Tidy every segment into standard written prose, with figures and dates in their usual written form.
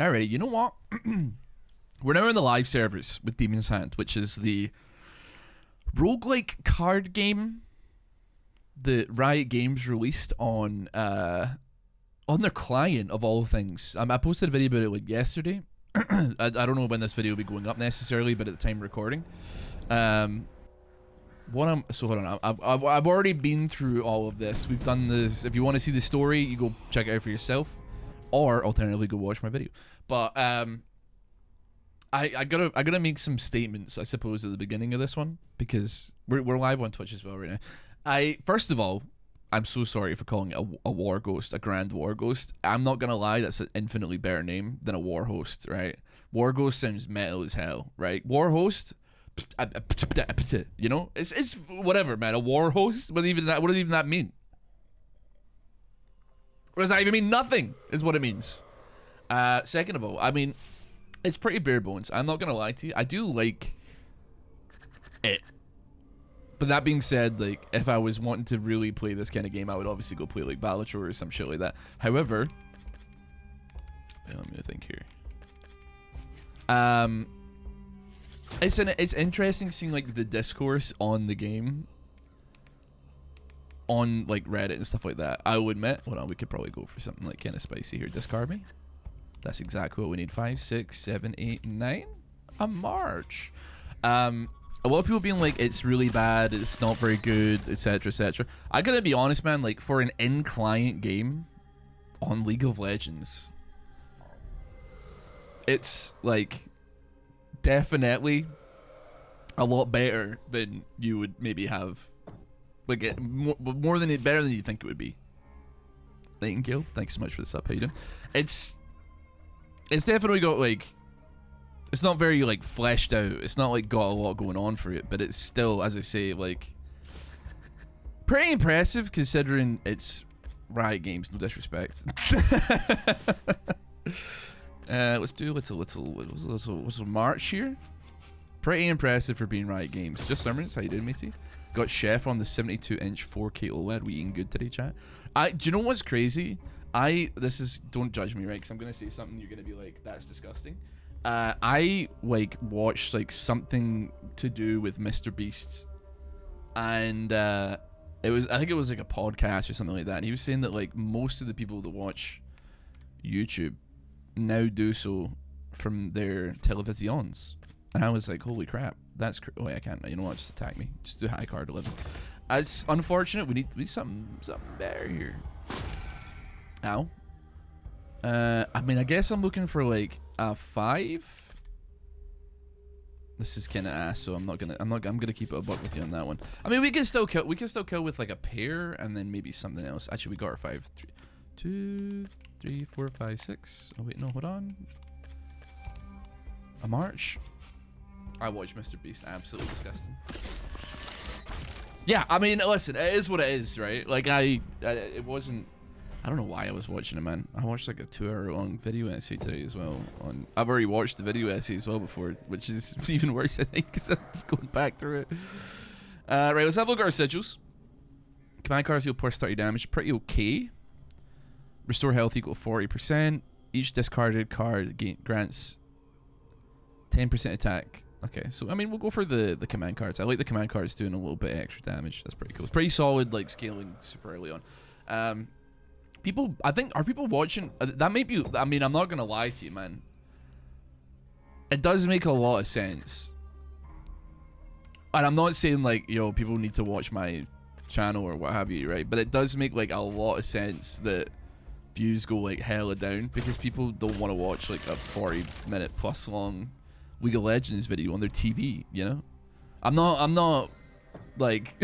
Alright, you know what? We're now in the live servers with Demon's Hand, which is the roguelike card game that Riot Games released on their client of all things. I posted a video about it like yesterday. I don't know when this video will be going up necessarily, but at the time recording. So hold on. I've already been through all of this. We've done this. If you want to see the story, you go check it out for yourself, or alternatively go watch my video. But I gotta make some statements, I suppose, at the beginning of this one, because we're live on Twitch as well right now. First of all, I'm so sorry for calling it a war ghost, a grand war ghost. I'm not gonna lie, that's an infinitely better name than a war host, right? War ghost sounds metal as hell, right? War host, you know, it's whatever, man. A war host, what does even that mean? What does that even mean? Nothing is what it means. Second of all, I mean, it's pretty bare bones. I'm not gonna lie to you. I do like it. But that being said, like, if I was wanting to really play this kind of game, I would obviously go play like Balatro or some shit like that. However, let me think here. It's interesting seeing like the discourse on the game on like Reddit and stuff like that. I will admit, hold on, we could probably go for something like kind of spicy here. Discard me. That's exactly what we need. 5, 6, 7, 8, 9. A march. A lot of people being like, it's really bad, it's not very good, etc, etc. I gotta be honest, man, like, for an in-client game on League of Legends, it's like definitely a lot better than you would maybe have, like, better than you think it would be. Nightingale, thanks so much for the sub. How you doing? It's definitely got like, it's not very like fleshed out. It's not like got a lot going on for it, but it's still, as I say, like pretty impressive considering it's Riot Games. No disrespect. Let's do a little march here. Pretty impressive for being Riot Games. Just Lemons, how you doing, matey? Got Chef on the 72-inch 4K OLED. We eating good today, chat. Do you know what's crazy? Don't judge me, right? Because I'm gonna say something you're gonna be like, that's disgusting. I like watched like something to do with Mr. Beast, and I think it was like a podcast or something like that, and he was saying that like most of the people that watch YouTube now do so from their televisions, and I was like, holy crap, that's oh wait, I can't, you know what, just attack me, just do high card 11. It's unfortunate. We need something better here. Ow. I mean, I guess I'm looking for like a 5. This is kind of ass, so I'm gonna keep it a buck with you on that one. I mean, we can still kill with like a pair and then maybe something else. Actually, we got our 5. 3, 2, 3, 4, 5, 6. Oh wait, no, hold on. A march. I watched Mr. Beast. Absolutely disgusting. Yeah, I mean, listen, it is what it is, right? Like it wasn't. I don't know why I was watching it, man. I watched like a 2-hour-long video essay today as well. I've already watched the video essay as well before, which is even worse, I think, because I'm just going back through it. Right, let's have a look at our sigils. Command cards deal plus 30 damage, pretty okay. Restore health equal 40%. Each discarded card grants 10% attack. Okay, so I mean, we'll go for the command cards. I like the command cards doing a little bit extra damage. That's pretty cool. It's pretty solid, like scaling super early on. People, I think, are people watching? That may be, I mean, I'm not gonna lie to you, man. It does make a lot of sense. And I'm not saying like, yo, people need to watch my channel or what have you, right? But it does make like a lot of sense that views go like hella down because people don't want to watch like a 40-minute plus long League of Legends video on their TV, you know? I'm not like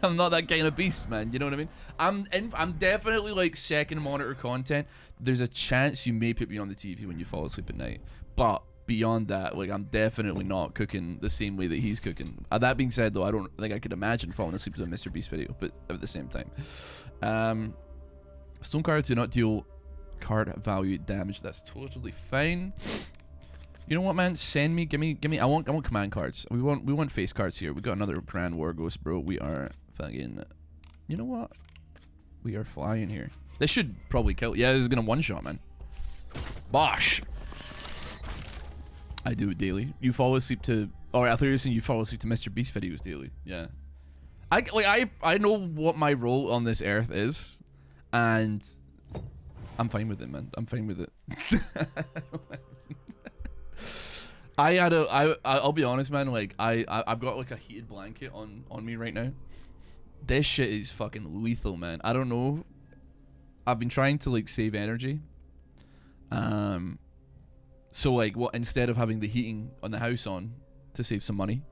I'm not that kind of beast, man, you know what I mean? I'm definitely like second monitor content. There's a chance you may put me on the TV when you fall asleep at night, but beyond that, like, I'm definitely not cooking the same way that he's cooking. That being said, though, I don't think I could imagine falling asleep to a Mr. Beast video, but at the same time, stone cards do not deal card value damage. That's totally fine. You know what, man? Send me, give me. I want command cards. We want face cards here. We got another Grand War Ghost, bro. We are fucking. You know what? We are flying here. This should probably kill. Yeah, this is gonna one shot, man. Bosh. I do it daily. You fall asleep to, or I thought you were saying you fall asleep to Mr. Beast videos daily. Yeah. I know what my role on this earth is, and I'm fine with it, man. I'm fine with it. I'll be honest, man. Like I've got like a heated blanket on me right now. This shit is fucking lethal, man. I don't know. I've been trying to like save energy. So like what, instead of having the heating on the house on to save some money,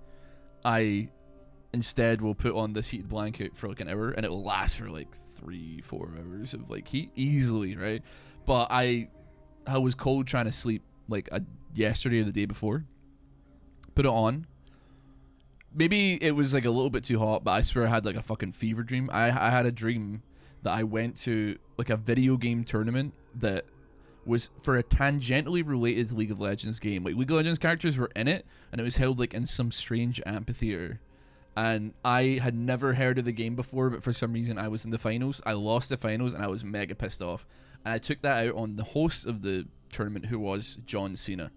I instead will put on this heated blanket for like an hour, and it will last for like 3-4 hours of like heat easily, right? But I was cold trying to sleep like yesterday or the day before. Put it on. Maybe it was like a little bit too hot, but I swear I had like a fucking fever dream. I had a dream that I went to like a video game tournament that was for a tangentially related League of Legends game. Like League of Legends characters were in it, and it was held like in some strange amphitheater. And I had never heard of the game before, but for some reason I was in the finals. I lost the finals, and I was mega pissed off. And I took that out on the host of the tournament, who was John Cena.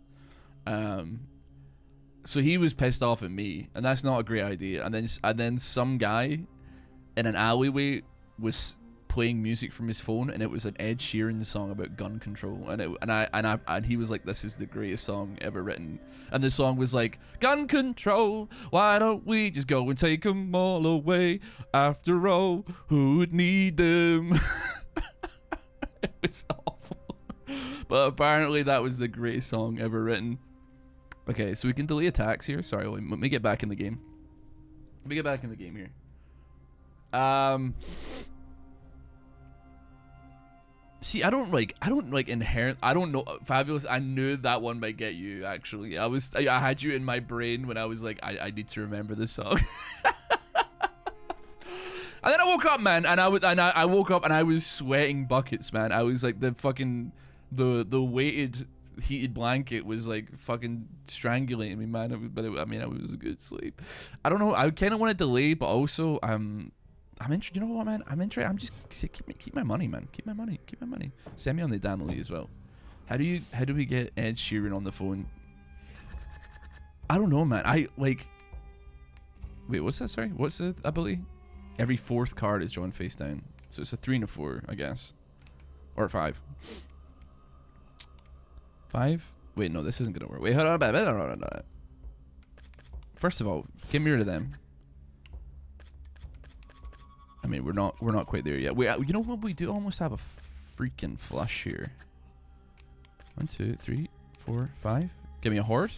So he was pissed off at me, and that's not a great idea. And then some guy in an alleyway was playing music from his phone, and it was an Ed Sheeran song about gun control, and he was like, "This is the greatest song ever written." And the song was like, "Gun control, why don't we just go and take them all away? After all, who would need them?" It was awful, but apparently that was the greatest song ever written. Okay, so we can delay attacks here. Sorry, let me get back in the game. Let me get back in the game here. See, I don't know, Fabulous. I knew that one might get you. Actually, I had you in my brain when I was like, I need to remember this song. And then I woke up, man, and I woke up and I was sweating buckets, man. I was like, the weighted heated blanket was like fucking strangulating me, man. I was a good sleep. I don't know. I kind of want to delay, but also I'm interested. You know what, man? I'm interested. I'm just keep my money, man. Keep my money. Send me on the damn elite as well. How do we get Ed Sheeran on the phone? I don't know, man. Wait, what's that? Sorry, what's the ability? Every fourth card is drawn face down, so it's a 3 and a 4, I guess, or 5. 5? Wait, no, this isn't gonna work. Wait, hold on. First of all, get me rid of them. I mean, we're not quite there yet. Wait, you know what? We do almost have a freaking flush here. 1, 2, 3, 4, 5. Give me a horde.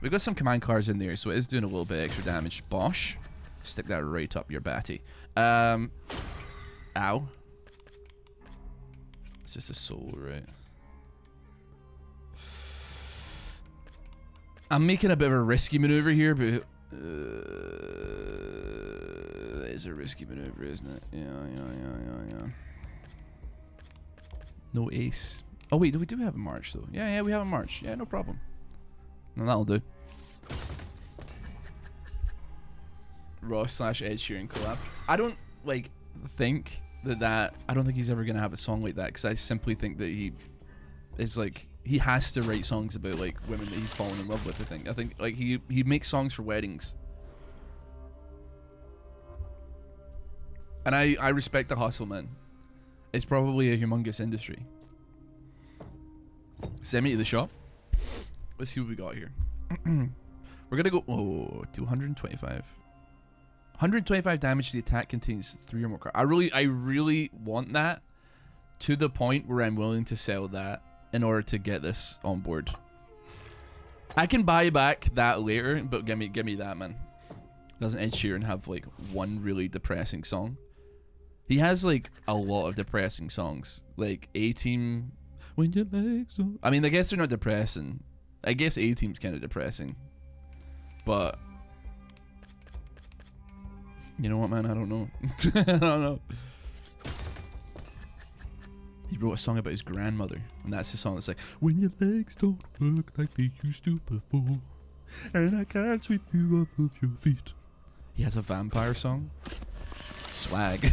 We've got some command cards in there, so it is doing a little bit extra damage. Bosh. Stick that right up your batty. Ow. It's just a soul, right? I'm making a bit of a risky maneuver here, but it's a risky maneuver, isn't it? Yeah. No ace. Oh wait, we do have a march though. Yeah, we have a march. Yeah, no problem. No, that'll do. Ross/Ed Sheeran collab. I don't think that I don't think he's ever gonna have a song like that, because I simply think that he is like, he has to write songs about like women that he's fallen in love with. I think like he makes songs for weddings, and I respect the hustle, man. It's probably a humongous industry. Send me to the shop. Let's see what we got here. We're gonna go 225. 125 damage to the attack, contains 3 or more cards. I really want that, to the point where I'm willing to sell that in order to get this on board. I can buy back that later, but give me that, man. Doesn't Ed Sheeran have like one really depressing song? He has like a lot of depressing songs, like A-Team. When your legs don't... I mean, I guess they're not depressing. I guess A-Team's kind of depressing, but you know what, man? I don't know. I don't know. He wrote a song about his grandmother, and that's the song that's like, when your legs don't work like they used to before, and I can't sweep you off of your feet. He has a vampire song. Swag.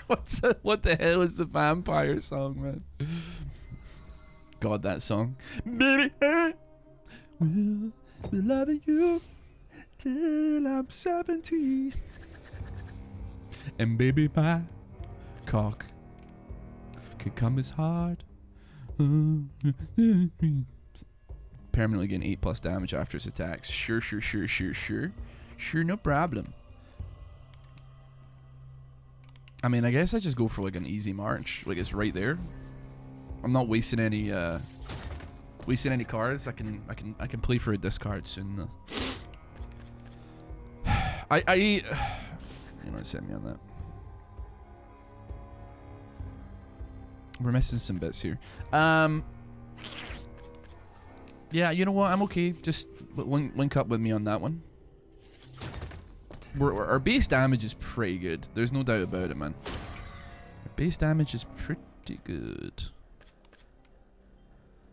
What the hell is the vampire song, man? God, that song. Baby, We'll be loving you till I'm 70. And baby, my cock could come as hard. Permanently getting 8+ damage after its attacks. Sure. Sure, no problem. I mean, I guess I just go for like an easy march. Like it's right there. I'm not wasting any cards. I can play for a discard soon though. You know, send me on that. We're missing some bits here. Yeah, you know what? I'm okay. Just link up with me on that one. Our base damage is pretty good. There's no doubt about it, man. Our base damage is pretty good.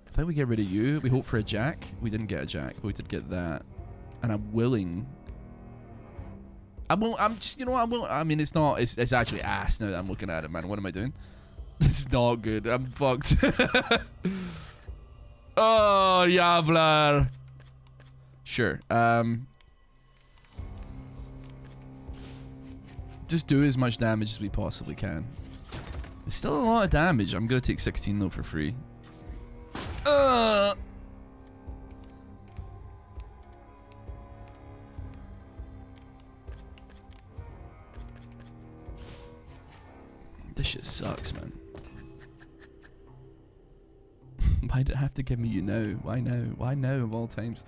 I think we get rid of you. We hope for a jack. We didn't get a jack, but we did get that. And I'm willing. I'm just, you know what? I mean, it's not. It's actually ass now that I'm looking at it, man. What am I doing? It's not good. I'm fucked. Oh, Yavlar. Sure. Just do as much damage as we possibly can. It's still a lot of damage. I'm gonna take 16 though for free. This shit sucks, man. Why did it have to give me you know? Why now? Why now of all times?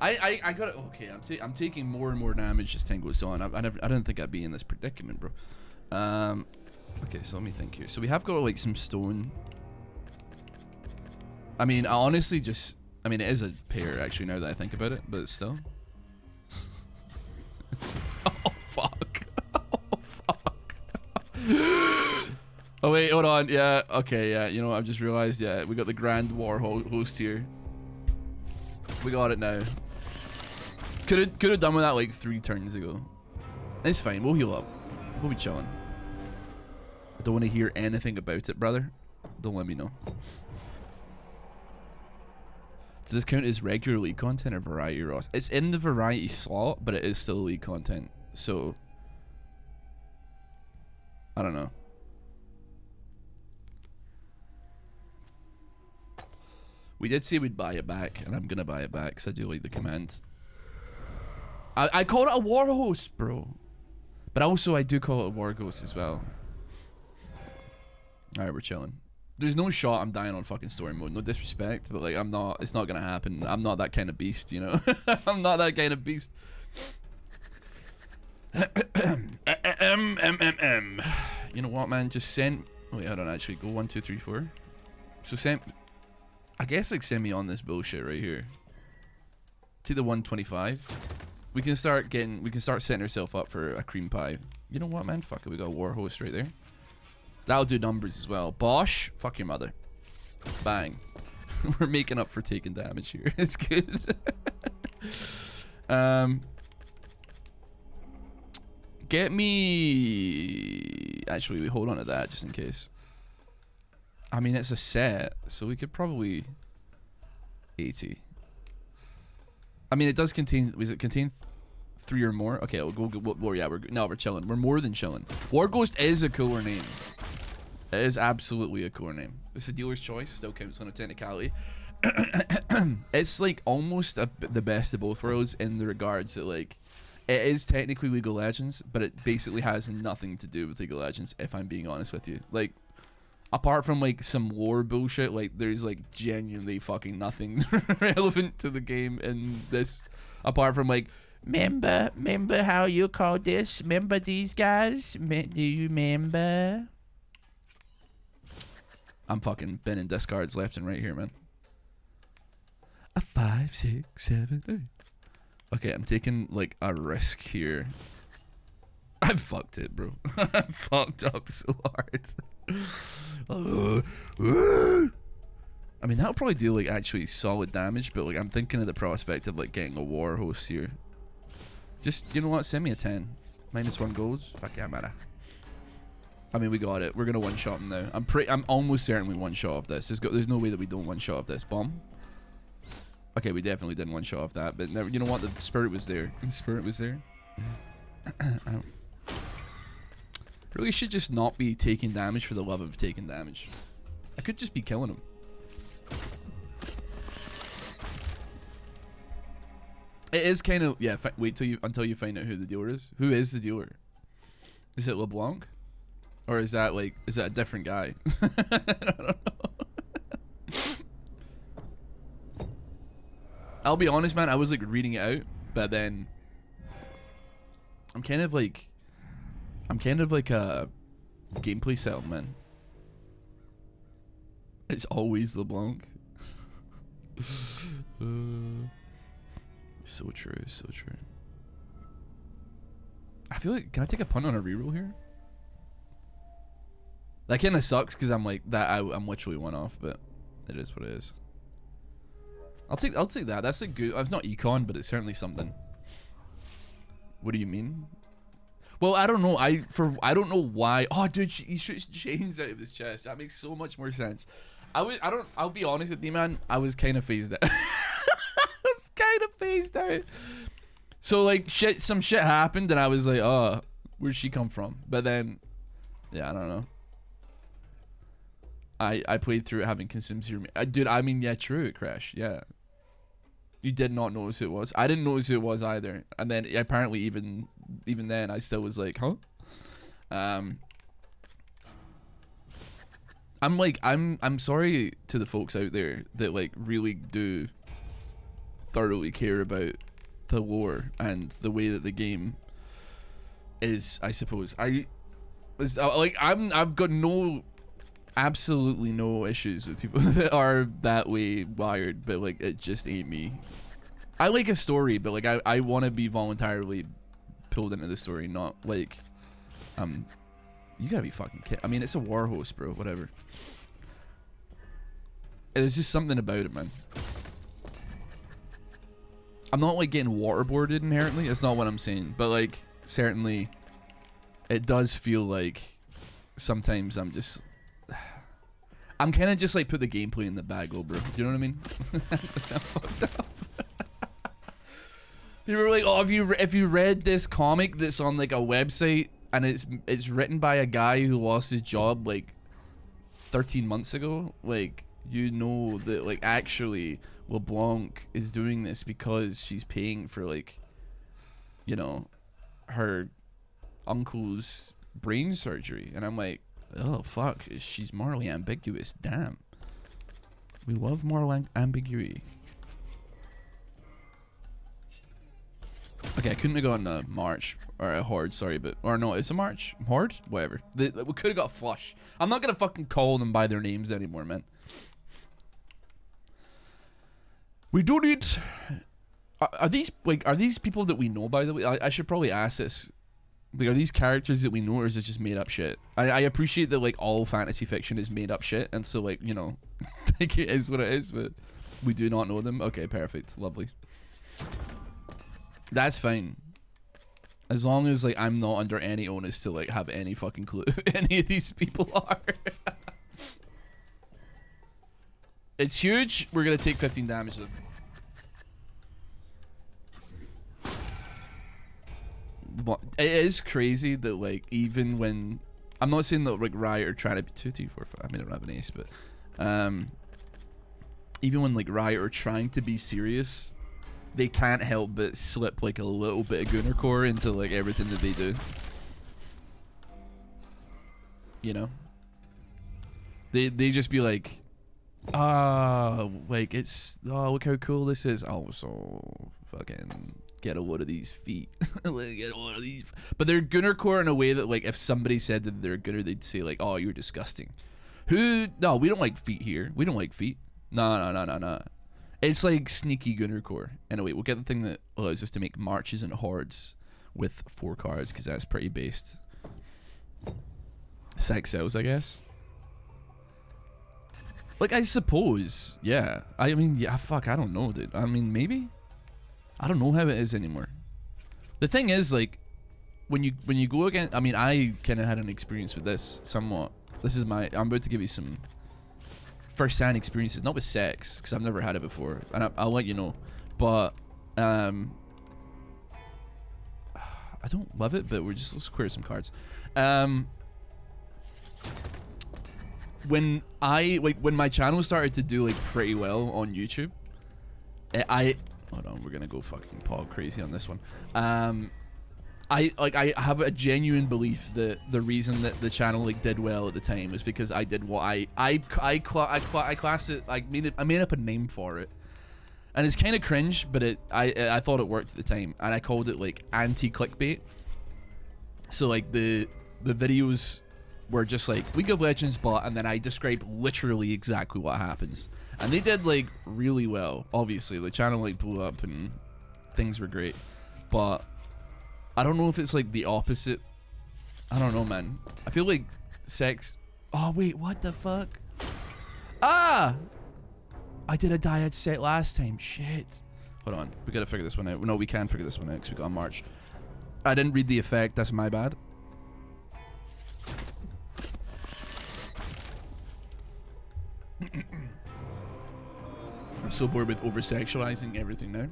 I got it. Okay, I'm taking more and more damage as time goes on. I don't think I'd be in this predicament, bro. Okay, so let me think here. So we have got like some stone. I mean, I honestly just. I mean, it is a pair actually now that I think about it, but still. Oh fuck! Oh fuck! Oh wait, hold on. Yeah, okay, yeah. You know what? I've just realized. Yeah, we got the Grand War host here. We got it now. Could have done with that like 3 turns ago. It's fine. We'll heal up. We'll be chilling. I don't want to hear anything about it, brother. Don't let me know. Does this count as regular league content or variety, Ross? It's in the variety slot, but it is still league content. So I don't know. We did say we'd buy it back, and I'm gonna buy it back because I do like the command. I call it a war host, bro. But also I do call it a war ghost as well. Alright, we're chilling. There's no shot I'm dying on fucking story mode. No disrespect, but like I'm not. It's not gonna happen. I'm not that kind of beast, you know. I'm not that kind of beast. You know what, man? Just send. Oh wait, hold on. Actually, go 1, 2, 3, 4. So send. I guess like send me on this bullshit right here. To the 125. We can start setting ourselves up for a cream pie. You know what, man? Fuck it. We got a war host right there. That'll do numbers as well. Bosh, fuck your mother. Bang. We're making up for taking damage here. It's good. Get me. Actually, we hold on to that just in case. I mean, it's a set, so we could probably 80. I mean, it does contain. Does it contain 3 or more? Okay, we'll go. Yeah, we're chilling. We're more than chilling. War Ghost is a cooler name. It is absolutely a cooler name. It's a dealer's choice. Still counts on a technicality. It's like almost the best of both worlds in the regards that like it is technically League of Legends, but it basically has nothing to do with League of Legends. If I'm being honest with you, like. Apart from like some lore bullshit, like there's like genuinely fucking nothing relevant to the game in this. Apart from like, remember how you called this? Remember these guys? Do you remember? I'm fucking binning discards left and right here, man. A 5, 6, 7, 8. Okay, I'm taking like a risk here. I fucked it, bro. I fucked up so hard. I mean, that'll probably do like actually solid damage, but like I'm thinking of the prospect of like getting a war host here. Just, you know what, send me a 10. -1 goals. Fuck yeah, man. I mean, we got it. We're gonna one-shot him now. I'm almost certain we one-shot off this. There's no way that we don't one-shot off this. Bomb. Okay, we definitely didn't one shot off that, but never, you know what? The spirit was there. The spirit was there. I really should just not be taking damage for the love of taking damage. I could just be killing him. It is kind of, yeah, wait till until you find out who the dealer is. Who is the dealer? Is it LeBlanc? Or is that like, is that a different guy? I don't know. I'll be honest, man, I was like reading it out, but then I'm kind of like a gameplay setup, man. It's always LeBlanc. So true, so true. I feel like, can I take a punt on a reroll here? That kind of sucks because I'm like that. I'm literally one off, but it is what it is. I'll take that. That's a good. It's not econ, but it's certainly something. What do you mean? Well, I don't know. I don't know why. Oh, dude, he shoots chains out of his chest. That makes so much more sense. I'll be honest with you, man. I was kind of phased out. So like some shit happened, and I was like, oh, where'd she come from? But then, yeah, I don't know. I played through it having consumed zero. Dude, I mean, yeah, true, Crash. Yeah. You did not notice who it was. I didn't notice who it was either. And then apparently even then I still was like, huh? I'm sorry to the folks out there that like really do thoroughly care about the lore and the way that the game is, I suppose. I've got absolutely no issues with people that are that way wired, but like it just ain't me. I like a story, but like I want to be voluntarily pulled into the story, not like you gotta be fucking kidding. I mean, it's a war host, bro. Whatever. There's just something about it, man. I'm not like getting waterboarded inherently. That's not what I'm saying, but like certainly it does feel like sometimes I'm kind of just like put the gameplay in the bag, oh bro. You know what I mean? That's how fucked up. People were like, oh, if you read this comic that's on like a website and it's written by a guy who lost his job like 13 months ago, like you know that like actually LeBlanc is doing this because she's paying for like, you know, her uncle's brain surgery, and I'm like, oh fuck, she's morally ambiguous. Damn, we love moral ambiguity. Okay, I couldn't have gotten a March or a Horde, sorry, but or no, it's a March Horde, whatever. We could have got Flush. I'm not gonna fucking call them by their names anymore, man. We don't need. Are these people that we know? By the way, I should probably ask this. Like, are these characters that we know, or is it just made up shit? I appreciate that like all fantasy fiction is made up shit, and so like, you know, like it is what it is, but we do not know them. Okay, perfect, lovely. That's fine. As long as like I'm not under any onus to like have any fucking clue who any of these people are. It's huge. We're gonna take 15 damage though. It is crazy that like even when I'm not saying that like Riot are trying to be 2, 3, 4, 5. I mean, I don't have an ace, but even when like Riot are trying to be serious, they can't help but slip like a little bit of Gunner Core into like everything that they do. You know, they just be like, like it's look how cool this is. Oh, so fucking get a load of these feet. Get a load of these. But they're Gunner Core in a way that like if somebody said that they're Gunner, they'd say like, oh, you're disgusting. No, we don't like feet here. We don't like feet. No. It's like sneaky Gunner Core. Anyway, we'll get the thing that allows us to make marches and hordes with 4 cards, because that's pretty based. 6 cells, I guess. Like, I suppose, yeah. I mean, yeah, fuck, I don't know, dude. I mean, maybe? I don't know how it is anymore. The thing is, like, when you go against, I mean, I kind of had an experience with this somewhat. This is I'm about to give you some first-hand experiences, not with sex, because I've never had it before, and I'll let you know, but I don't love it, but let's clear some cards. When my channel started to do like pretty well on YouTube, hold on, we're gonna go fucking pog crazy on this one. I have a genuine belief that the reason that the channel like did well at the time was because I did what I classed it, I made up a name for it, and it's kind of cringe, but I thought it worked at the time, and I called it like anti-clickbait. So like the videos were just like League of Legends bot, and then I described literally exactly what happens, and they did like really well. Obviously the channel like blew up and things were great, but I don't know if it's like the opposite. I don't know, man. I feel like sex. Oh wait, what the fuck? Ah, I did a dyad set last time. Shit. Hold on, we gotta figure this one out. No, we can figure this one out because we got a March. I didn't read the effect. That's my bad. I'm so bored with over-sexualizing everything now.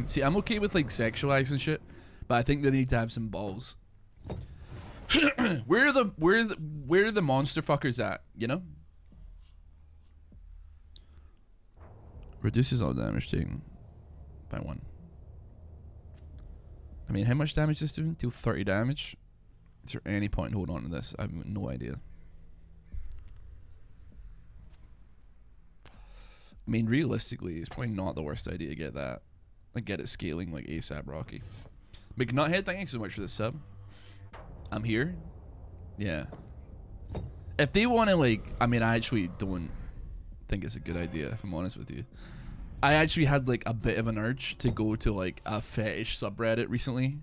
See, I'm okay with like sexualizing shit, but I think they need to have some balls. Where are the monster fuckers at? You know? Reduces all damage taken by 1. I mean, how much damage is this doing? Deal 30 damage. Is there any point in holding on to this? I have no idea. I mean, realistically, it's probably not the worst idea to get that. Like, get it scaling like ASAP Rocky. McNuthead, thank you so much for the sub. I'm here. Yeah. If they want to, like, I mean, I actually don't think it's a good idea, if I'm honest with you. I actually had, like, a bit of an urge to go to, like, a fetish subreddit recently.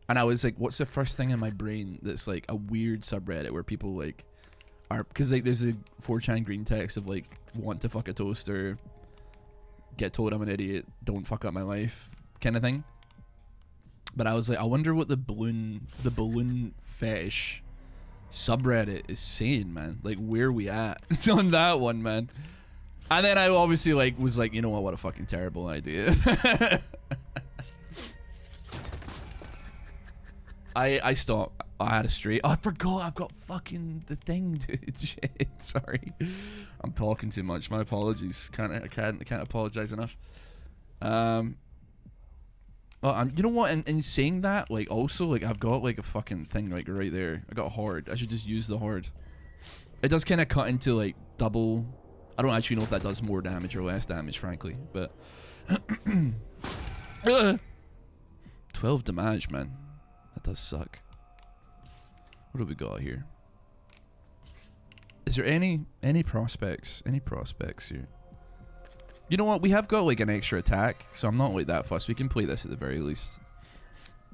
And I was like, what's the first thing in my brain that's, like, a weird subreddit where people, like, are... Because, like, there's a 4chan green text of, like, want to fuck a toaster, get told I'm an idiot, don't fuck up my life, kind of thing. But I was like, I wonder what the balloon fetish subreddit is saying, man. Like, where are we at? It's on that one, man. And then I obviously like was like, you know what a fucking terrible idea. I stopped. I had a straight. Oh, I forgot. I've got fucking the thing, dude. Shit. Sorry. I'm talking too much. My apologies. I can't apologize enough. Oh, you know what? In saying that, like, also, like, I've got like a fucking thing like right there. I got a horde. I should just use the horde. It does kind of cut into like double. I don't actually know if that does more damage or less damage, frankly, but 12 damage, man. That does suck. What do we got here? Is there any prospects? Any prospects here? You know what? We have got like an extra attack, so I'm not like that fussed. We can play this at the very least.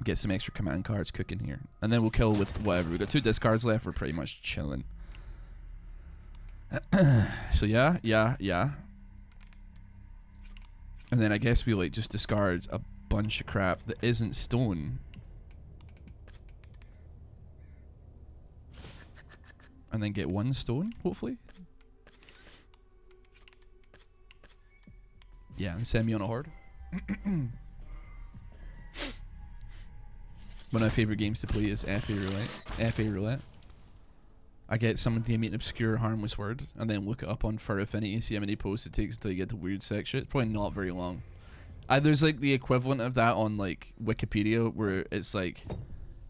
Get some extra command cards cooking here, and then we'll kill with whatever. We got 2 discards left. We're pretty much chilling. So yeah. And then I guess we like just discard a bunch of crap that isn't stone. And then get 1 stone, hopefully. Yeah, and send me on a horde. One of my favorite games to play is FA Roulette. I get someone to meet an obscure harmless word and then look it up on Fur Affinity, see how many posts it takes until you get to weird sex shit. Probably not very long. There's like the equivalent of that on like Wikipedia, where it's like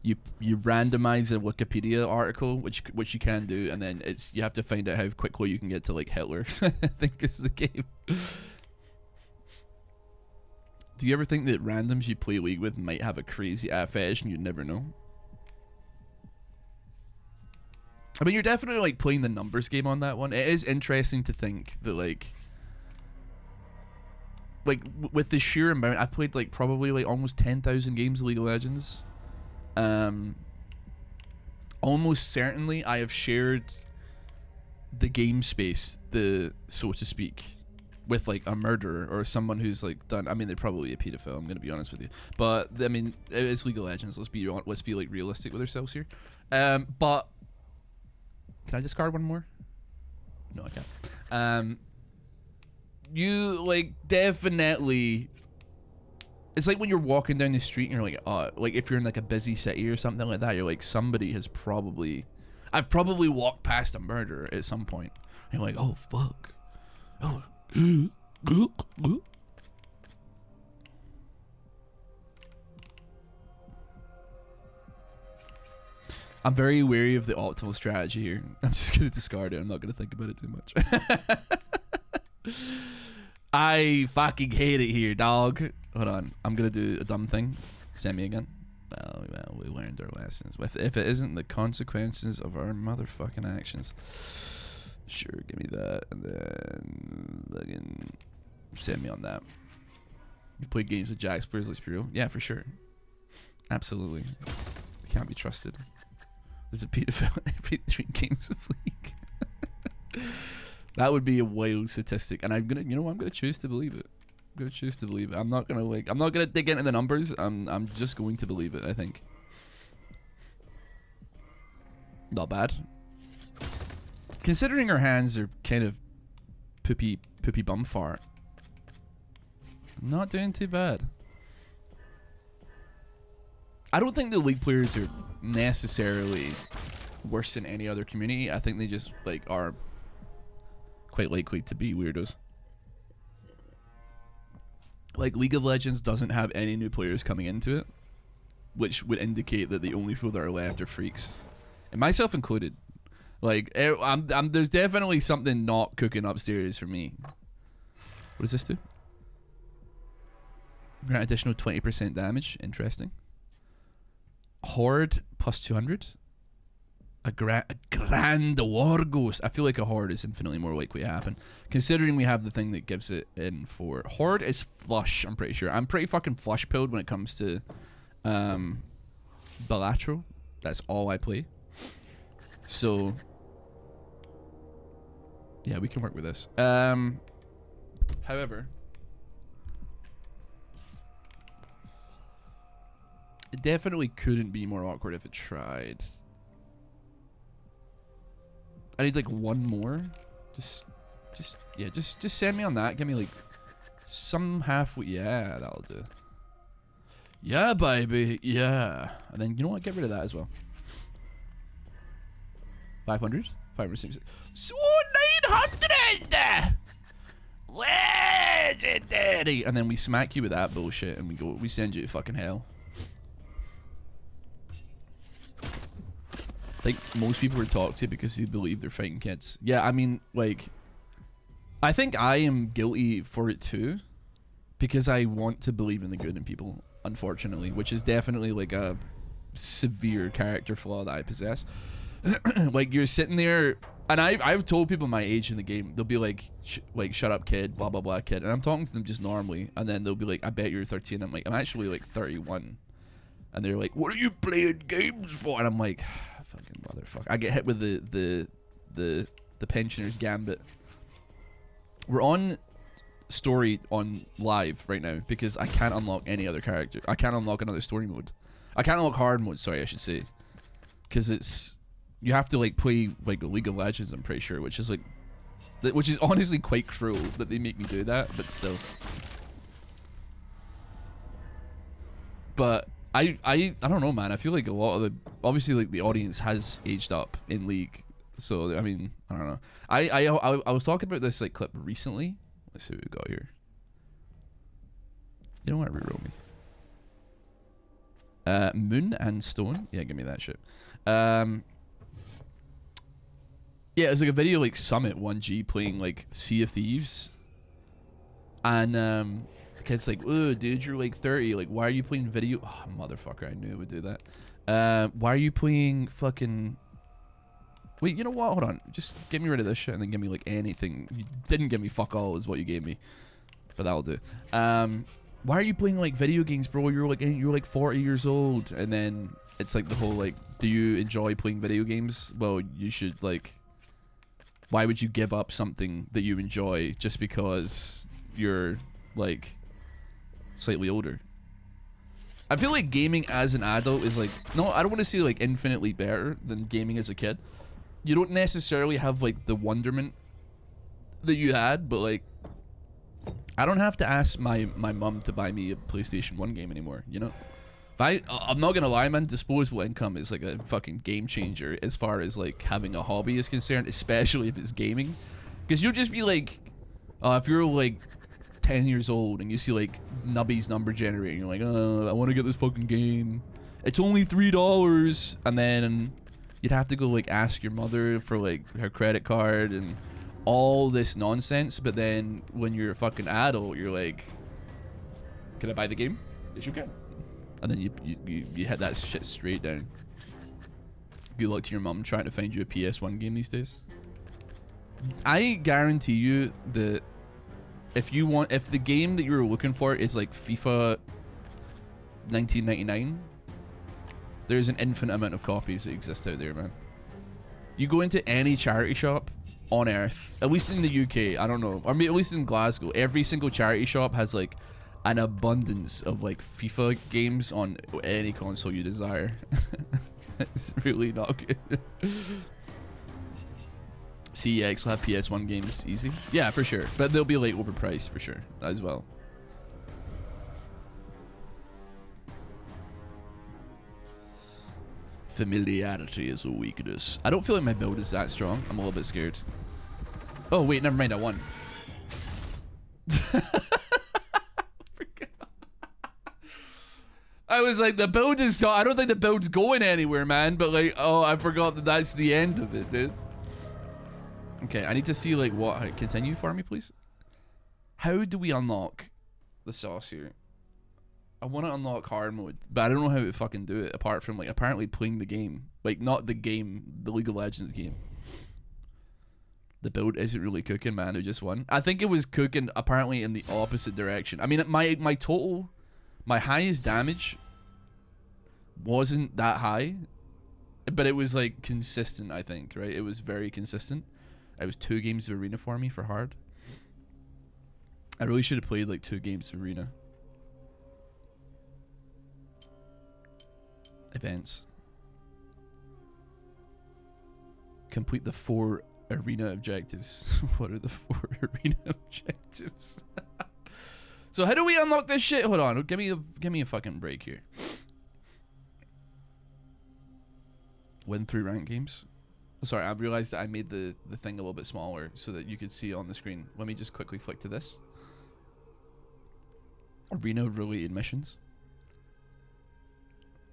you randomize a Wikipedia article, which you can do, and then you have to find out how quickly you can get to like Hitler. I think is the game. Do you ever think that randoms you play League with might have a crazy fetish and you'd never know? I mean, you're definitely like playing the numbers game on that one. It is interesting to think that like with the sheer amount, I've played like probably like almost 10,000 games of League of Legends. Almost certainly I have shared the game space, so to speak, with like a murderer or someone who's like done. I mean, they're probably a pedophile. I'm gonna be honest with you, but I mean, it's League of Legends. Let's be like realistic with ourselves here. But can I discard one more? No, I can't. You like definitely. It's like when you're walking down the street and you're like, oh, like if you're in like a busy city or something like that, you're like, somebody has probably, I've probably walked past a murderer at some point. And you're like, oh fuck, oh. I'm very wary of the optimal strategy here. I'm just gonna discard it. I'm not gonna think about it too much. I fucking hate it here, dog. Hold on. I'm gonna do a dumb thing. Send me again. Well, we learned our lessons. If it isn't the consequences of our motherfucking actions. Sure, give me that. And then fucking send me on that. You've played games with Jax players, let's be real. Yeah, for sure. Absolutely. They can't be trusted. There's a pedophile in every 3 games of League. That would be a wild statistic, and I'm gonna, you know, I'm gonna choose to believe it. I'm gonna choose to believe it. I'm not gonna dig into the numbers. I'm just going to believe it. I think. Not bad. Considering our hands are kind of poopy bum fart. Not doing too bad. I don't think the League players are necessarily worse than any other community. I think they just like are quite likely to be weirdos. Like League of Legends doesn't have any new players coming into it, which would indicate that the only people that are left are freaks, and myself included. Like there's definitely something not cooking upstairs for me. What does this do? Grant additional 20% damage. Interesting. Horde plus 200. A grand war ghost. I feel like a horde is infinitely more likely to happen, considering we have the thing that gives it in for horde is flush. I'm pretty sure. I'm pretty fucking flush pilled when it comes to Balatro. That's all I play. So yeah, we can work with this. However, it definitely couldn't be more awkward if it tried. I need like one more. Just send me on that. Give me like some halfway. Yeah, that'll do. Yeah, baby. Yeah. And then, you know what? Get rid of that as well. 500? 566. So 900! Legendary! And then we smack you with that bullshit and we send you to fucking hell. Like, most people are toxic because they believe they're fighting kids. Yeah, I mean, like, I think I am guilty for it too, because I want to believe in the good in people, unfortunately, which is definitely like a severe character flaw that I possess. Like, you're sitting there, and I've told people my age in the game, they'll be like, shut up, kid, blah, blah, blah, kid. And I'm talking to them just normally, and then they'll be like, I bet you're 13. I'm like, I'm actually like 31. And they're like, what are you playing games for? And I'm like, fucking motherfucker. I get hit with the pensioner's gambit. We're on story on live right now because I can't unlock any other character. I can't unlock another story mode. I can't unlock hard mode, sorry, I should say. Because it's, you have to like play like League of Legends, I'm pretty sure, which is like, which is honestly quite cruel that they make me do that, but still. But I don't know, man. I feel like a lot of the, obviously like the audience has aged up in League, so I mean, I don't know. I was talking about this like clip recently. Let's see what we got here. You don't want to reroll me. Moon and Stone. Yeah, give me that shit. Yeah, it's like a video like Summit 1G playing like Sea of Thieves, and the kid's like, "Oh, dude, you're like 30. Like, why are you playing video?" Oh, motherfucker, I knew it would do that. Why are you playing fucking? Wait, you know what? Hold on. Just get me rid of this shit and then give me like anything. You didn't give me fuck all is what you gave me, but that'll do. Why are you playing like video games, bro? You're like 40 years old, and then it's like the whole like, do you enjoy playing video games? Well, you should like. Why would you give up something that you enjoy just because you're like slightly older? I feel like gaming as an adult is like, no, I don't want to say like infinitely better than gaming as a kid. You don't necessarily have like the wonderment that you had, but like, I don't have to ask my mum to buy me a PlayStation 1 game anymore, you know? I'm not gonna lie, man, disposable income is like a fucking game changer as far as like having a hobby is concerned, especially if it's gaming. Because you'll just be like, if you're like 10 years old and you see like Nubby's number generating, you're like, I want to get this fucking game. It's only $3. And then you'd have to go like ask your mother for like her credit card and all this nonsense. But then when you're a fucking adult, you're like, can I buy the game? Yes, you can. And then you hit that shit straight down. Good luck to your mum trying to find you a PS1 game these days. I guarantee you that if the game that you were looking for is like FIFA 1999, there's an infinite amount of copies that exist out there, man. You go into any charity shop on earth, at least in the UK, I don't know, or maybe at least in Glasgow, every single charity shop has like an abundance of like FIFA games on any console you desire. It's really not good. CEX will have PS1 games easy. Yeah, for sure. But they'll be like overpriced for sure as well. Familiarity is a weakness. I don't feel like my build is that strong. I'm a little bit scared. Oh wait, never mind, I won. I was like, the build is not, I don't think the build's going anywhere, man. But like, oh, I forgot that that's the end of it, dude. Okay, I need to see like what, continue for me, please. How do we unlock the sauce here? I want to unlock hard mode, but I don't know how to fucking do it apart from like apparently playing the game. Like not the game, the League of Legends game. The build isn't really cooking, man, who just won. I think it was cooking apparently in the opposite direction. I mean, my highest damage wasn't that high, but it was like consistent, I think, right? It was very consistent. It was 2 games of arena for me for hard. I really should have played like 2 games of arena. Events. Complete the 4 arena objectives. What are the 4 arena objectives? So how do we unlock this shit? Hold on, give me a fucking break here. Win 3 ranked games. Sorry, I've realized that I made the thing a little bit smaller so that you could see it on the screen. Let me just quickly flick to this. Arena related missions.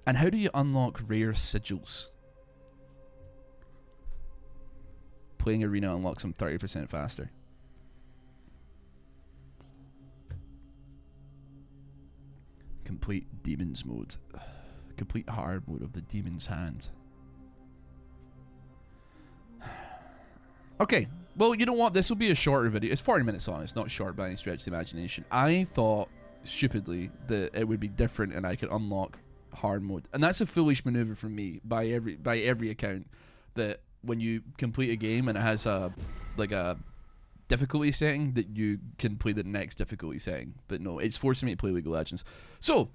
And how do you unlock rare sigils? Playing arena unlocks them 30% faster. Complete demons mode. Complete hard mode of the demon's hand. Okay, well, you know what? This will be a shorter video. It's 40 minutes long. It's not short by any stretch of the imagination. I thought, stupidly, that it would be different and I could unlock hard mode. And that's a foolish maneuver from me by every account, that when you complete a game and it has a difficulty setting, that you can play the next difficulty setting. But no, it's forcing me to play League of Legends. So,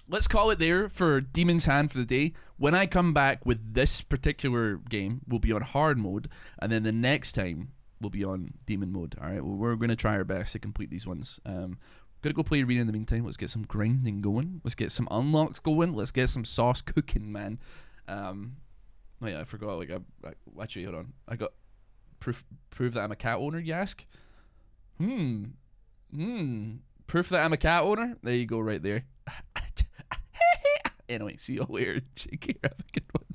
let's call it there for Demon's Hand for the day. When I come back with this particular game, we'll be on hard mode, and then the next time we'll be on demon mode. Alright, well, we're going to try our best to complete these ones. Gonna go play arena in the meantime. Let's get some grinding going. Let's get some unlocks going. Let's get some sauce cooking, man. Oh yeah, I forgot. Like, actually, hold on. I got proof that I'm a cat owner. You ask? Proof that I'm a cat owner. There you go, right there. Anyway, see you all later. Take care. Have a good one.